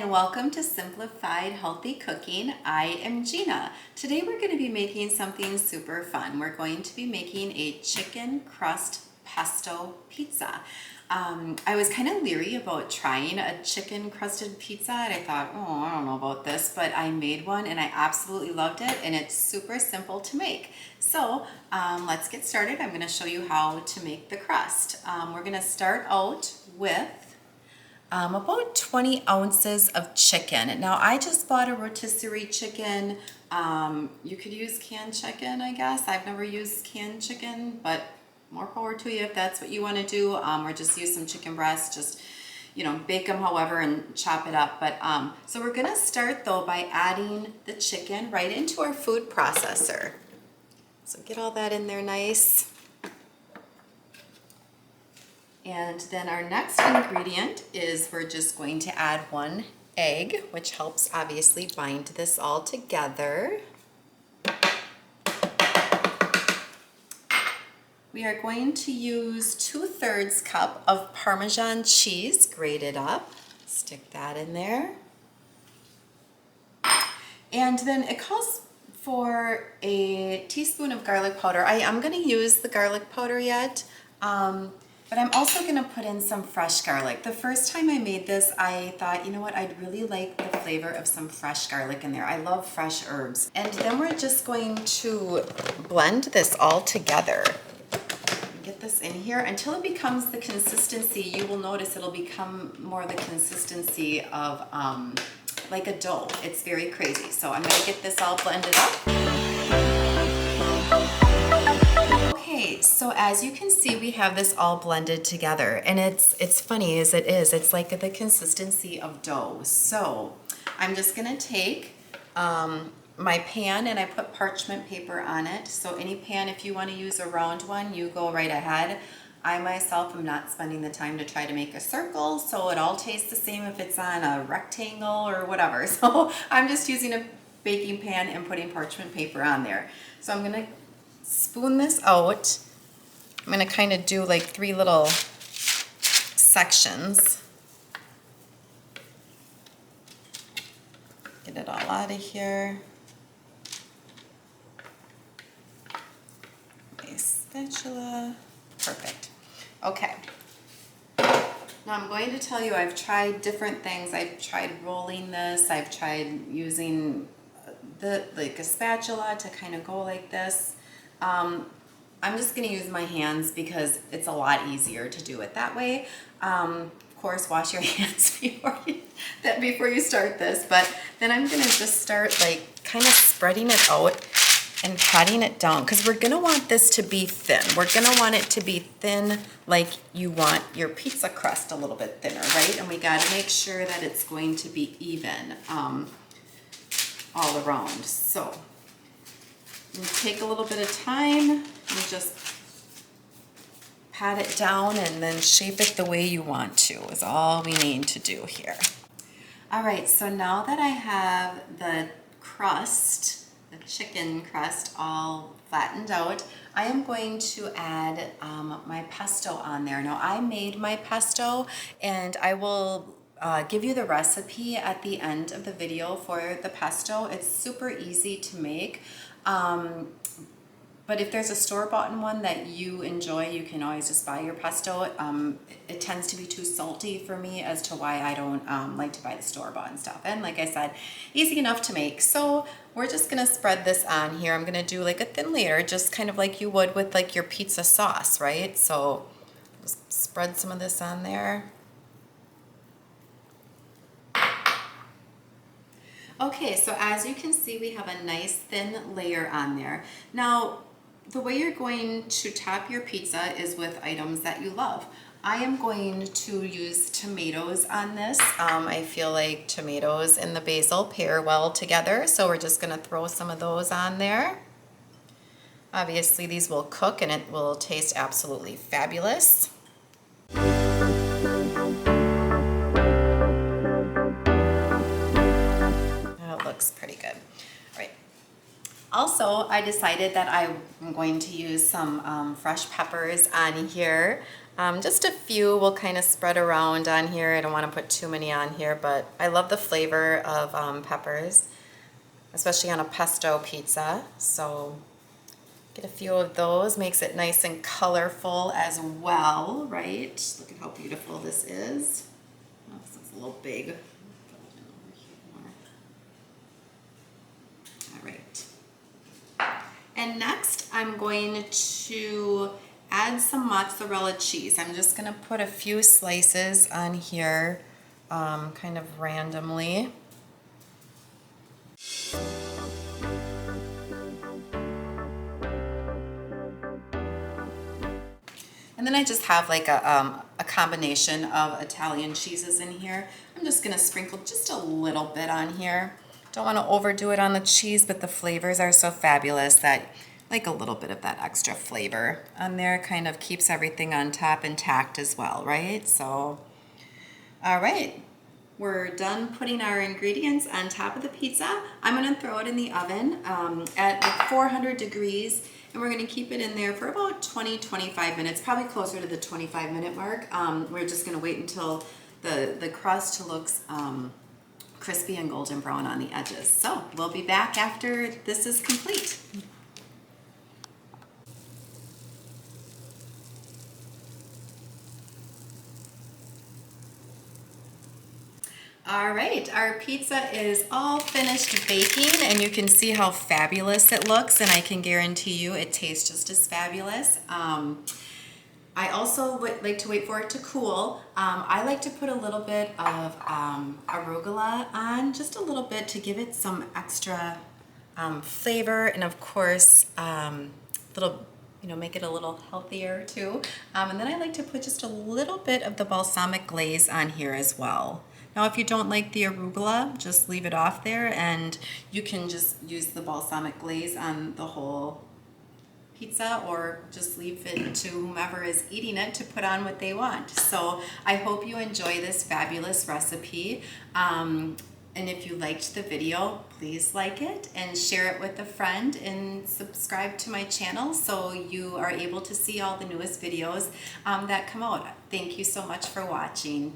and welcome to Simplified Healthy Cooking. I am Gina. Today we're going to be making something super fun. We're going to be making a chicken crust pesto pizza. I was kind of leery about trying a chicken crusted pizza and I thought, oh, I don't know about this, but I made one and I absolutely loved it and it's super simple to make. So let's get started. I'm going to show you how to make the crust. We're going to start out with about 20 ounces of chicken. Now I just bought a rotisserie chicken. You could use canned chicken, I guess. I've never used canned chicken, but more power to you if that's what you want to do. Or just use some chicken breasts, just, you know, bake them however and chop it up. But so we're gonna start though by adding the chicken right into our food processor. So get all that in there nice. And then our next ingredient is we're just going to add 1 egg, which helps obviously bind this all together. We are going to use 2/3 cup of Parmesan cheese grated up. Stick that in there. And then it calls for a teaspoon of garlic powder. I am going to use the garlic powder yet. But I'm also gonna put in some fresh garlic. The first time I made this, I thought, you know what, I'd really like the flavor of some fresh garlic in there. I love fresh herbs. And then we're just going to blend this all together. Get this in here until it becomes the consistency. You will notice it'll become more the consistency of like a dough. It's very crazy. So I'm gonna get this all blended up. Okay, so as you can see, we have this all blended together, and it's funny as it is. It's like the consistency of dough. So I'm just gonna take my pan and I put parchment paper on it. So any pan, if you want to use a round one, you go right ahead. I myself am not spending the time to try to make a circle, so it all tastes the same if it's on a rectangle or whatever. So I'm just using a baking pan and putting parchment paper on there. So I'm gonna spoon this out. I'm going to kind of do like 3 little sections. Get it all out of here. Nice spatula. Perfect. Okay. Now I'm going to tell you I've tried different things. I've tried rolling this. I've tried using like a spatula to kind of go like this. I'm just going to use my hands because it's a lot easier to do it that way. Of course, wash your hands before you start this, but then I'm going to just start like kind of spreading it out and patting it down because we're going to want this to be thin. We're going to want it to be thin like you want your pizza crust a little bit thinner, right? And we got to make sure that it's going to be even all around. So you take a little bit of time and just pat it down and then shape it the way you want to is all we need to do here. All right, so now that I have the crust, the chicken crust all flattened out, I am going to add my pesto on there. Now I made my pesto and I will give you the recipe at the end of the video for the pesto. It's super easy to make. But if there's a store-bought one that you enjoy, you can always just buy your pesto. It tends to be too salty for me as to why I don't like to buy the store-bought and stuff. And like I said, easy enough to make. So we're just gonna spread this on here. I'm gonna do like a thin layer, just kind of like you would with like your pizza sauce, right? So just spread some of this on there. Okay, so as you can see, we have a nice thin layer on there. Now, the way you're going to top your pizza is with items that you love. I am going to use tomatoes on this. I feel like tomatoes and the basil pair well together, so we're just gonna throw some of those on there. Obviously, these will cook and it will taste absolutely fabulous. Looks pretty good. All right. Also, I decided that I'm going to use some fresh peppers on here. Just a few will kind of spread around on here. I don't want to put too many on here, but I love the flavor of peppers, especially on a pesto pizza. So get a few of those, makes it nice and colorful as well, right? Look at how beautiful this is. Oh, this is a little big. All right. And next I'm going to add some mozzarella cheese. I'm just gonna put a few slices on here, kind of randomly. And then I just have like a combination of Italian cheeses in here. I'm just gonna sprinkle just a little bit on here. Don't wanna overdo it on the cheese, but the flavors are so fabulous that like a little bit of that extra flavor on there kind of keeps everything on top intact as well, right? So, all right. We're done putting our ingredients on top of the pizza. I'm gonna throw it in the oven at like 400 degrees, and we're gonna keep it in there for about 20-25 minutes, probably closer to the 25-minute mark. We're just gonna wait until the crust looks crispy and golden brown on the edges. So we'll be back after this is complete. All right, our pizza is all finished baking, and you can see how fabulous it looks, and I can guarantee you it tastes just as fabulous. I also would like to wait for it to cool. I like to put a little bit of arugula on, just a little bit to give it some extra flavor, and of course, little, make it a little healthier too. And then I like to put just a little bit of the balsamic glaze on here as well. Now, if you don't like the arugula, just leave it off there, and you can just use the balsamic glaze on the whole pizza, or just leave it to whomever is eating it to put on what they want. So I hope you enjoy this fabulous recipe. And if you liked the video, please like it and share it with a friend, and subscribe to my channel so you are able to see all the newest videos that come out. Thank you so much for watching.